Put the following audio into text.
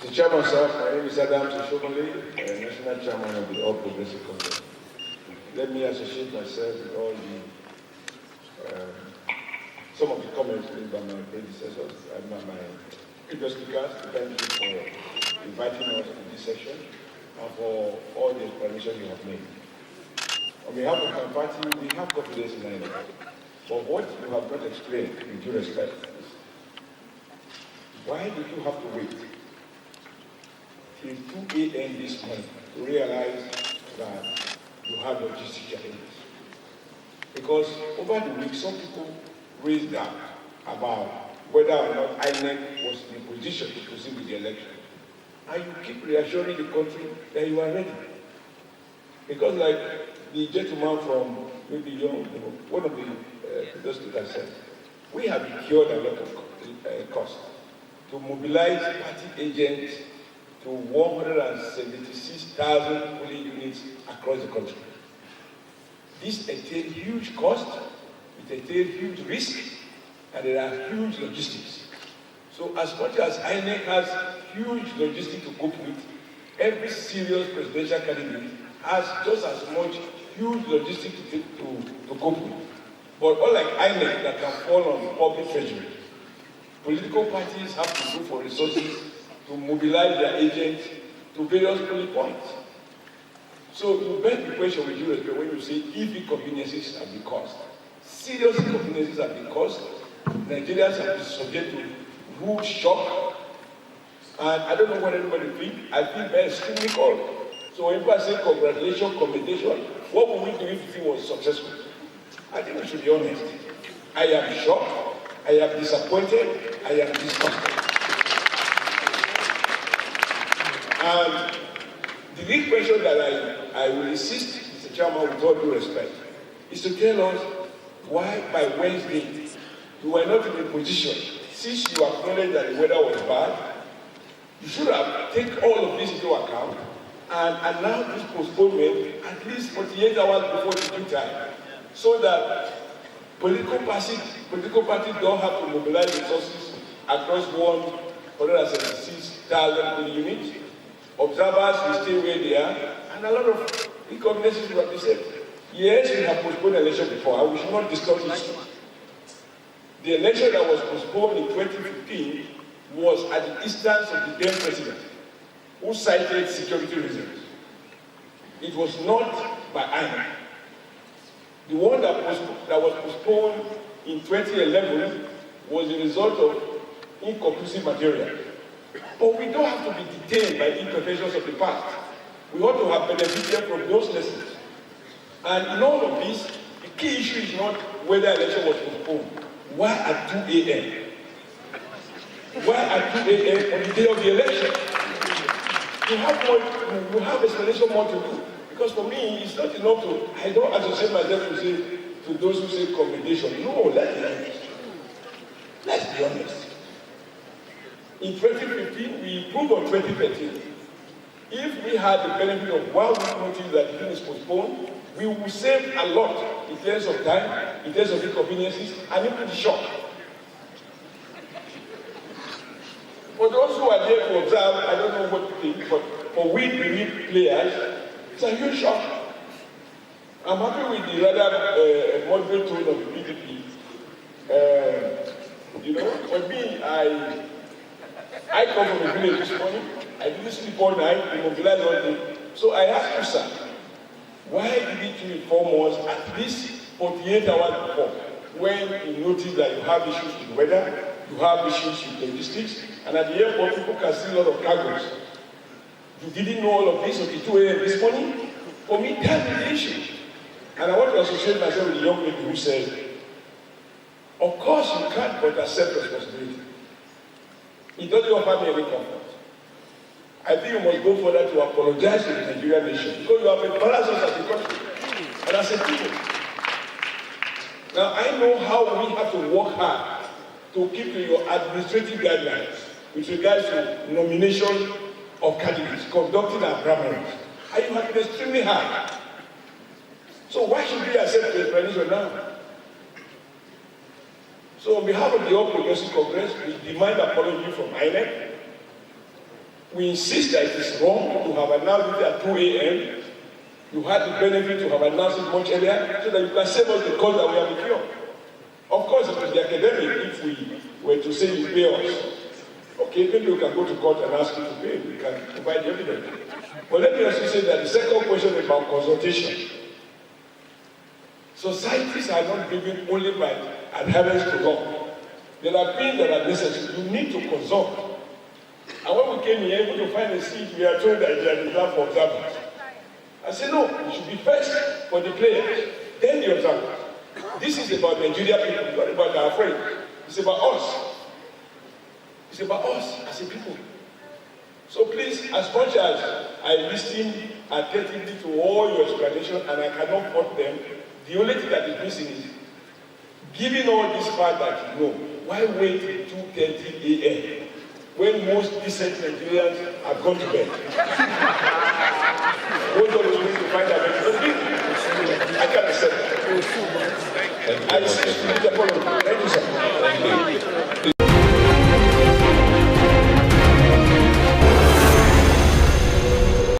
The chairman, sir, my name is Adam Shishomole, National Chairman of the All Progressive Congress. Let me associate myself with all some of the comments made by my predecessors and my previous speakers. Thank you for inviting us to this session and for all the explanations you have made. On behalf of my party, we have confidence in INEC. But what you have not explained, with due respect, is why did you have to wait till 2 a.m. this morning to realize that you have logistic challenges? Because over the week, some people raised doubt about whether or not INEC was in a position to proceed with the election. And you keep reassuring the country that you are ready. Because like the gentleman from maybe one of the previous speakers said, we have incurred a lot of cost to mobilize party agents to 176,000 polling units across the country. This entails huge cost, it entails huge risk, and there are huge logistics. So as much as INEC has huge logistics to cope with, every serious presidential candidate has just as much huge logistics to cope with. But unlike INEC that can fall on the public treasury, political parties have to go for resources to mobilize their agents to various polling points. So you beg the question with due respect when you say if inconveniences have been caused. Serious inconveniences have been caused. Nigerians have been subject to rude shock. And I don't know what everybody thinks. I think they're extremely cold. So when people say congratulations, commendation, what would we do if it was successful? I think we should be honest. I am shocked. I am disappointed. I am disgusted. And the big question that I will insist, Mr. Chairman, with all due respect, is to tell us why by Wednesday you were not in a position, since you acknowledged that the weather was bad, you should have taken all of this into account and allow this postponement at least 48 hours before the due time, so that political parties don't have to mobilize resources across 176,000 polling units. Observers will stay where they are, and a lot of inconveniences will be said. Yes, we have postponed the election before, and we should not discuss this. The election that was postponed in 2015 was at the instance of the then president, who cited security reasons. It was not by INEC. The one that was postponed in 2011 was a result of inconclusive material. But we don't have to be detained by imperfections of the past. We ought to have benefited from those lessons. And in all of this, the key issue is not whether election was postponed. Why at 2 a.m.? Why at 2 a.m. on the day of the election? You have explanation more to do. Because for me, it's not enough to, I don't associate myself to those who say commendation. No, let's be honest. Let's be honest. In 2015, we improved on 2013. If we had the benefit of 1 week notice that the thing is postponed, we will save a lot in terms of time, in terms of inconveniences, and even the shock. For those who are there to observe, I don't know what to think, but for we bereaved players, it's a huge shock. I'm happy with the rather moderate tone of the PDP. For me, I come from a village this morning. I didn't sleep all night, we mobilized all day. So I asked you, sir, why did you inform us at least 48 hours before, when you noticed that you have issues with weather, you have issues with logistics, and at the airport people can see a lot of cargoes. You didn't know all of this until 2 a.m. this morning? For me, that's the issue. And I want to associate myself with the young lady who said, of course you can't but accept responsibility. It doesn't offer me any comfort. I think you must go further to apologize to the Nigerian nation, because you have embarrassed us as a country and as a people. Now I know how we have to work hard to keep to your administrative guidelines with regards to nomination of candidates, conducting our primaries. And you have been extremely hard. So why should we accept the explanation now? So on behalf of the All Progressive Congress, we demand apology from INEC. We insist that it is wrong to have announced it at 2 a.m. You had the benefit to have announced it much earlier so that you can save us the cost that we have incurred. Of course, it will be academic if we were to say you pay us. Okay, maybe we can go to court and ask you to pay. We can provide evidence. But let me also say that the second question about consultation. Societies are not driven only by adherence to law. There are things that are necessary. You need to consult. And when we came here, able to find a seat, we are told that there is reserved for observers. I said, no, it should be first for the players, then the observers. This is about Nigeria people, it's not about our friends. It's about us. It's about us as a people. So please, as much as I listen attentively to all your explanations and I cannot fault them, the only thing that is missing is, given all this fact that you know, why wait till 2:30 a.m. when most decent Nigerians have gone to bed? Most of us need to find out. I can't accept that. I see the apology. Thank you, sir. Thank you.